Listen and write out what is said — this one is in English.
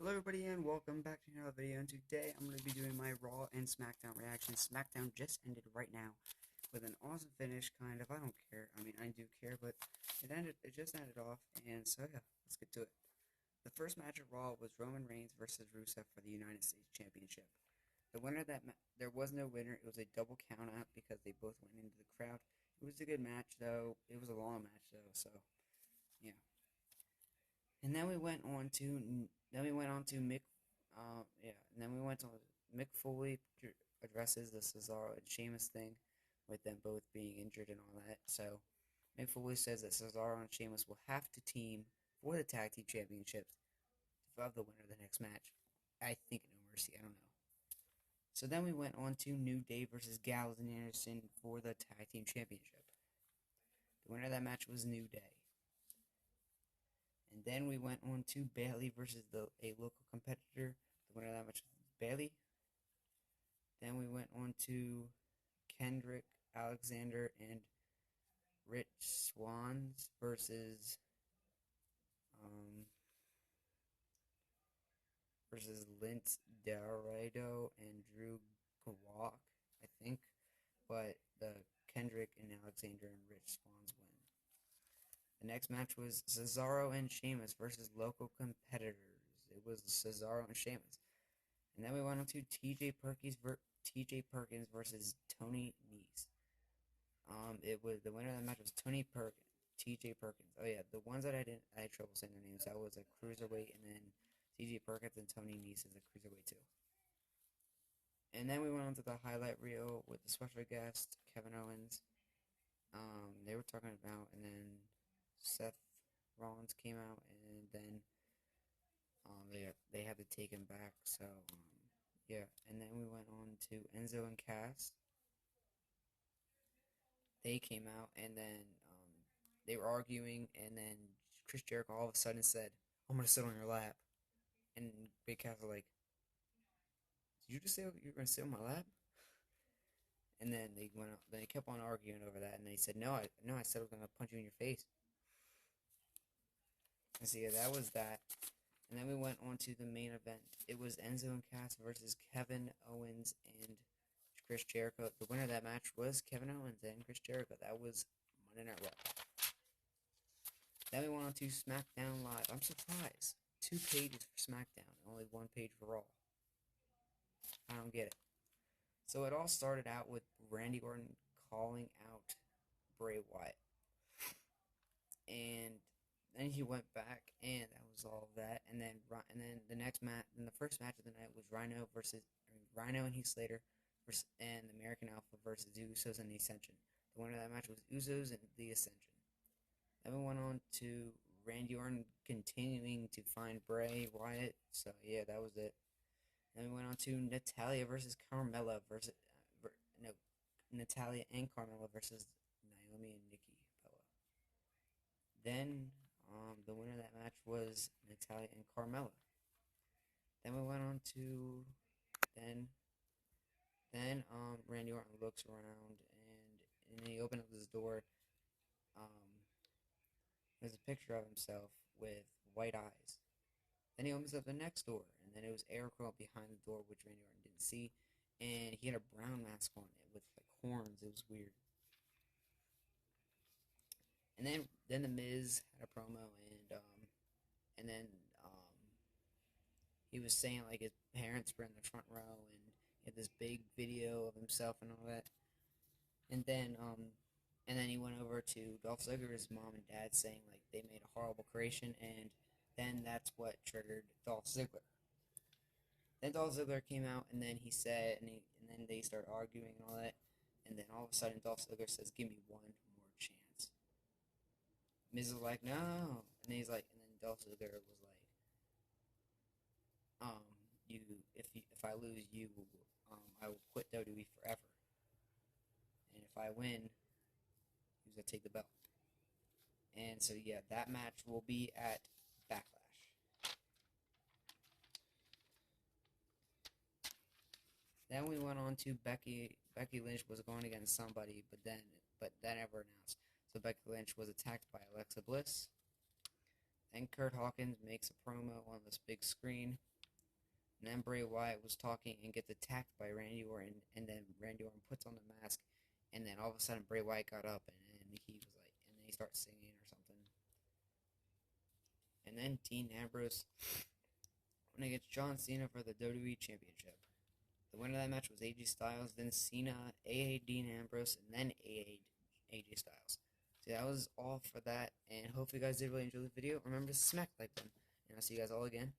Hello everybody and welcome back to another video, and today I'm going to be doing my Raw and SmackDown reaction. SmackDown just ended right now with an awesome finish, kind of. I don't care. I mean, I do care, but it just ended off, and so yeah, let's get to it. The first match of Raw was Roman Reigns versus Rusev for the United States Championship. The winner of that there was no winner. It was a double count out because they both went into the crowd. It was a good match though. It was a long match though, so yeah. And then we went on to Mick, and then we went on Mick Foley addresses the Cesaro and Sheamus thing, with them both being injured and all that. So Mick Foley says that Cesaro and Sheamus will have to team for the tag team championships of the winner of the next match. I think No Mercy. I don't know. So then we went on to New Day versus Gallows and Anderson for the tag team championship. The winner of that match was New Day. And then we went on to Bayley versus a local competitor. The winner of that match was Bayley. Then we went on to Kendrick Alexander and Rich Swans versus Lince Dorado and Drew Gulak, I think. But the Kendrick and Alexander and Rich Swans win. The next match was Cesaro and Sheamus versus local competitors. It was Cesaro and Sheamus. And then we went on to TJ Perkins versus Tony Nese. It was the winner of the match was TJ Perkins. Oh yeah, the ones that I had trouble saying their names. That was a cruiserweight, and then TJ Perkins and Tony Nese is a cruiserweight too. And then we went on to the highlight reel with the special guest Kevin Owens. They were talking about, and then Seth Rollins came out, and then they had to take him back. So yeah, and then we went on to Enzo and Cass. They came out, and then they were arguing, and then Chris Jericho all of a sudden said, "I'm gonna sit on your lap," and Big Cass was like, "Did you just say you were gonna sit on my lap?" And then they went. Then they kept on arguing over that, and they said, "No, I said I was gonna punch you in your face." And so yeah, that was that. And then we went on to the main event. It was Enzo and Cass versus Kevin Owens and Chris Jericho. The winner of that match was Kevin Owens and Chris Jericho. That was Monday Night Raw. Then we went on to SmackDown Live. I'm surprised. 2 pages for SmackDown, only 1 page for Raw. I don't get it. So it all started out with Randy Orton calling out Bray Wyatt. And then he went back, and that was all of that. And then the next match, and the first match of the night was Rhino and Heath Slater and the American Alpha versus the Usos and the Ascension. The winner of that match was Usos and the Ascension. Then we went on to Randy Orton continuing to find Bray Wyatt. So yeah, that was it. Then we went on to Natalya versus Carmella Natalya and Carmella versus Naomi and Nikki Bella. Then the winner of that match was Natalya and Carmella. Then we went on to Randy Orton looks around, and he opened up his door. There's a picture of himself with white eyes. Then he opens up the next door, and then it was Eric Rowan behind the door, which Randy Orton didn't see, and he had a brown mask on it with like horns. It was weird. And then the Miz had a promo, and then he was saying like his parents were in the front row, and he had this big video of himself and all that. And then he went over to Dolph Ziggler's mom and dad, saying like they made a horrible creation, and then that's what triggered Dolph Ziggler. Then Dolph Ziggler came out, and then he said, and then they started arguing and all that, and then all of a sudden Dolph Ziggler says, "Give me one more chance." Miz was like, "No," and then and then Dolph Ziggler was like, if I lose you, I will quit WWE forever, and if I win, he's gonna take the belt." And so yeah, that match will be at Backlash. Then we went on to Becky Lynch was going against somebody, but that never announced. So Becky Lynch was attacked by Alexa Bliss. Then Kurt Hawkins makes a promo on this big screen, And then Bray Wyatt was talking and gets attacked by Randy Orton, and then Randy Orton puts on the mask, and then all of a sudden Bray Wyatt got up, and he was like, and then he starts singing or something. And then Dean Ambrose went against John Cena for the WWE Championship. The winner of that match was AJ Styles, then Cena, AA Dean Ambrose, and then AA AJ Styles. So that was all for that, and hopefully you guys did really enjoy the video. Remember to smack the like button, and I'll see you guys all again